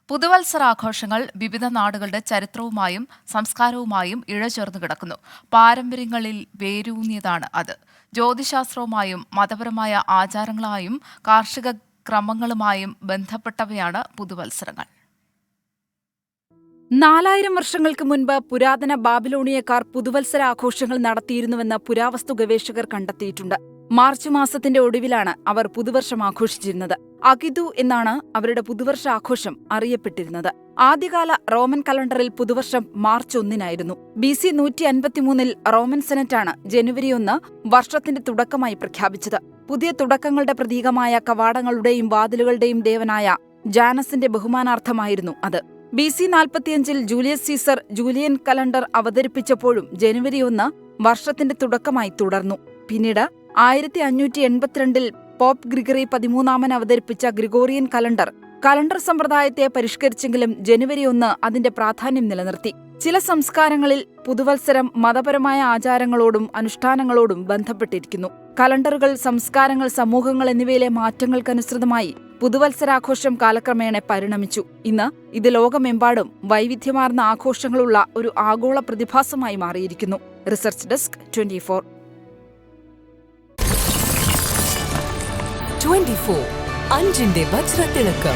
പുതുവത്സരാഘോഷങ്ങൾ വിവിധ നാടുകളുടെ ചരിത്രവുമായും സംസ്കാരവുമായും ഇഴചേർന്നു കിടക്കുന്നു. പാരമ്പര്യങ്ങളിൽ വേരൂന്നിയതാണ് അത്. ജ്യോതിശാസ്ത്രവുമായും മതപരമായ ആചാരങ്ങളായും കാർഷിക ക്രമങ്ങളുമായും ബന്ധപ്പെട്ടവയാണ് പുതുവത്സരങ്ങൾ. 4000 വർഷങ്ങൾക്ക് മുൻപ് പുരാതന ബാബിലോണിയക്കാർ പുതുവത്സരാഘോഷങ്ങൾ നടത്തിയിരുന്നുവെന്ന് പുരാവസ്തു ഗവേഷകർ കണ്ടെത്തിയിട്ടുണ്ട്. മാർച്ച് മാസത്തിന്റെ ഒടുവിലാണ് അവർ പുതുവർഷം ആഘോഷിച്ചിരുന്നത്. അകിദു എന്നാണ് അവരുടെ പുതുവർഷാഘോഷം അറിയപ്പെട്ടിരുന്നത്. ആദ്യകാല റോമൻ കലണ്ടറിൽ പുതുവർഷം മാർച്ച് 1-നായിരുന്നു. BC 153-ൽ റോമൻ സെനറ്റാണ് ജനുവരി 1 വർഷത്തിന്റെ തുടക്കമായി പ്രഖ്യാപിച്ചത്. പുതിയ തുടക്കങ്ങളുടെ പ്രതീകമായ കവാടങ്ങളുടെയും വാതിലുകളുടെയും ദേവനായ ജാനസിന്റെ ബഹുമാനാർത്ഥമായിരുന്നു അത്. BC 45-ൽ ജൂലിയസ് സീസർ ജൂലിയൻ കലണ്ടർ അവതരിപ്പിച്ചപ്പോഴും ജനുവരി 1 വർഷത്തിന്റെ തുടക്കമായി തുടർന്നു. പിന്നീട് 1582-ൽ പോപ്പ് ഗ്രിഗറി 13 അവതരിപ്പിച്ച ഗ്രിഗോറിയൻ കലണ്ടർ സമ്പ്രദായത്തെ പരിഷ്കരിച്ചെങ്കിലും ജനുവരി 1 അതിന്റെ പ്രാധാന്യം നിലനിർത്തി. ചില സംസ്കാരങ്ങളിൽ പുതുവത്സരം മതപരമായ ആചാരങ്ങളോടും അനുഷ്ഠാനങ്ങളോടും ബന്ധപ്പെട്ടിരിക്കുന്നു. കലണ്ടറുകൾ, സംസ്കാരങ്ങൾ, സമൂഹങ്ങൾ എന്നിവയിലെ മാറ്റങ്ങൾക്കനുസൃതമായി പുതുവത്സരാഘോഷം കാലക്രമേണ പരിണമിച്ചു. ഇന്ന് ഇത് ലോകമെമ്പാടും വൈവിധ്യമാർന്ന ആഘോഷങ്ങളുള്ള ഒരു ആഗോള പ്രതിഭാസമായി മാറിയിരിക്കുന്നു. റിസർച്ച് ഡെസ്ക് 24 അഞ്ചിന്റെ വജ്രത്തിളക്കം.